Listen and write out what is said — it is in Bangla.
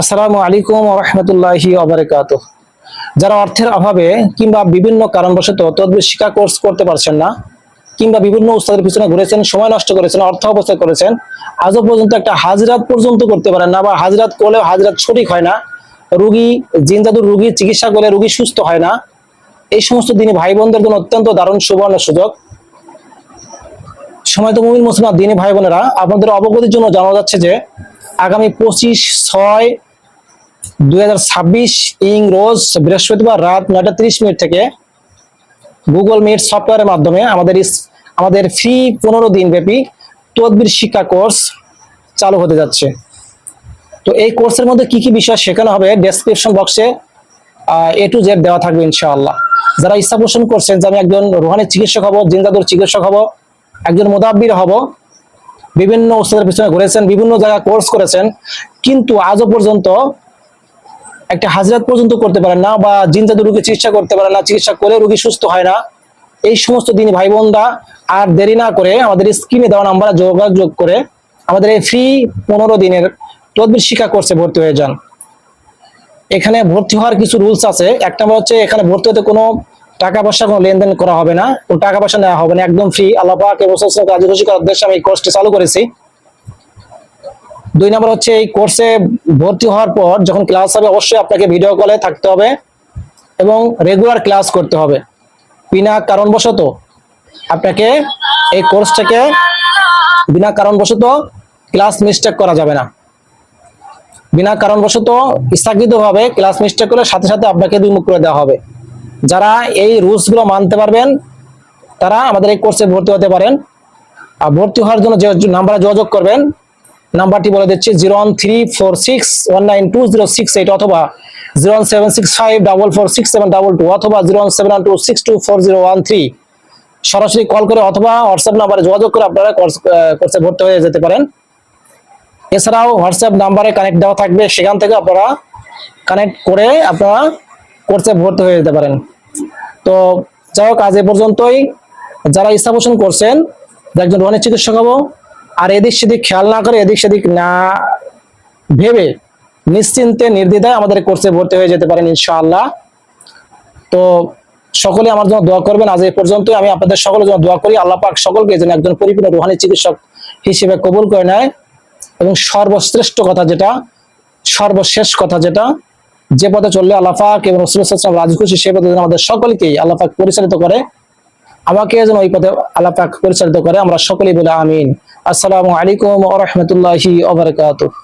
আসসালামু আলাইকুম ওয়া রাহমাতুল্লাহি ওয়া বারাকাতুহু। যারা অর্থের অভাবে কিংবা বিভিন্ন কারণবশত তদবির শিক্ষা কোর্স করতে পারছেন না, কিংবা বিভিন্ন উস্তাদের পিছনে ঘুরেছেন, সময় নষ্ট করেছেন, অর্থ অপচয় করেছেন, আজও পর্যন্ত একটা হাজরাত পর্যন্ত করতে পারেন না, বা হাজরাত করলেও হাজরাত সঠিক হয় না, রোগী জিন জাদুর রোগী চিকিৎসা করলে রোগী সুস্থ হয় না, এই সমস্ত দিনই ভাই বোনদের জন্য অত্যন্ত দারুণ সুবর্ণ সুযোগ। সময় তো মুমিন মুসলমান দিনী ভাই বোনেরা, আপনাদের অবগতির জন্য জানা যাচ্ছে যে আগামী 25/6/2026 রোজ বৃহস্পতিবার রাত 9:30 থেকে গুগল মিট সফটওয়্যারের মাধ্যমে আমাদের ফ্রি 15 দিন ব্যাপী তদবির শিক্ষা কোর্স চালু হতে যাচ্ছে। তো এই কোর্সের মধ্যে কি কি বিষয় শেখানো হবে ডেসক্রিপশন বক্সে A to Z দেওয়া থাকবে ইনশাআল্লাহ। যারা ইচ্ছা পোষণ করছেন যে আমি একজন রুহানি চিকিৎসক হব, জিন জাদুর চিকিৎসক হব, একজন মুদাব্বির হব, বিভিন্ন ওস্তাদের পিছনে ঘুরেছেন, বিভিন্ন জায়গায় কোর্স করেছেন, কিন্তু আজও পর্যন্ত একটা হাজরাত পর্যন্ত করতে পারেন না, বা জিন জাদু রোগী চিকিৎসা করতে পারেন না, চিকিৎসা করে রোগী সুস্থ হয় না, এই সমস্ত দিনই ভাই বোনরা আর দেরি না করে আমাদের স্ক্রিনে দেওয়া নাম্বারে যোগাযোগ করে আমাদের এই ফ্রি 15 দিনের তদবির শিক্ষা কোর্সে ভর্তি হয়ে যান। এখানে ভর্তি হওয়ার কিছু রুলস আছে। এক নম্বর হচ্ছে, এখানে ভর্তি হতে কোনো টাকা পয়সা কোনো লেনদেন করা হবে না, কোনো টাকা পয়সা নেওয়া হবে না, একদম ফ্রি। আল্লাহ পাক এবং রাসূলকে রাজি খুশি করার উদ্দেশ্যে আমি এই কোর্সটি চালু করেছি। 2 নম্বর হচ্ছে, এই কোর্সে ভর্তি হওয়ার পর যখন ক্লাস হবে অবশ্যই আপনাকে ভিডিও কলে থাকতে হবে এবং রেগুলার ক্লাস করতে হবে। বিনা কারণবশত আপনাকে এই কোর্স থেকে বিনা কারণবশত ক্লাস মিস্টেক করা যাবে না। বিনা কারণবশত ইচ্ছাকৃতভাবে ক্লাস মিস্টেক করলে সাথে সাথে আপনাকে বিমুখ করে দেওয়া হবে। যারা এই রুলস গুলো মানতে পারবেন তারা আমাদের এই কোর্সে ভর্তি হতে পারেন। আর ভর্তি হওয়ার জন্য যে নাম্বারে যোগাযোগ করবেন, নাম্বারটি বলে দিচ্ছি 01346192068 অথবা 01765446722 অথবা 07126240013। সরাসরি কল করে অথবা হোয়াটসঅ্যাপ নাম্বারে যোগাযোগ করে আপনারা কোর্সে ভর্তি হয়ে যেতে পারেন। এছাড়াও হোয়াটসঅ্যাপ নাম্বারে কানেক্ট দেওয়া থাকবে, সেখান থেকে আপনারা কানেক্ট করে আপনারা কোর্সে ভর্তি হয়ে যেতে পারেন। তো যাই হোক, আজ এ পর্যন্তই। যারা ইচ্ছা পোষণ করছেন যে একজন রুহানি চিকিৎসক হবো, আর এদিক সেদিক খেয়াল না করে, এদিক সেদিক না ভেবে নিশ্চিন্তে নির্দ্বিধায় আমাদের কোর্সে ভর্তি হয়ে যেতে পারেন ইনশাআল্লাহ। তো সকলে আমার জন্য দোয়া করবেন। আজ এই পর্যন্তই। আমি আপনাদের সকলের জন্য দোয়া করি আল্লাহ পাক সকলকে যেন একজন পরিপূর্ণ রুহানি চিকিৎসক হিসেবে কবুল করে নেয়, এবং সর্বশ্রেষ্ঠ কথা যেটা, সর্বশেষ কথা যেটা, যে পথে চললে আল্লাহ পাক এবং রাসূল সাল্লাল্লাহু আলাইহি ওয়াসাল্লাম রাজি খুশি, সে পথে যেন আমাদের সকলকেই আল্লাহ পাক পরিচালিত করে, আমাকে যেন ওই পথে আল্লাহ পাক পরিচালিত করে। আমরা সকলেই বলে আমিন। আসসালামু আলাইকুম ওয়া রাহমাতুল্লাহি ওয়া বারাকাতুহু।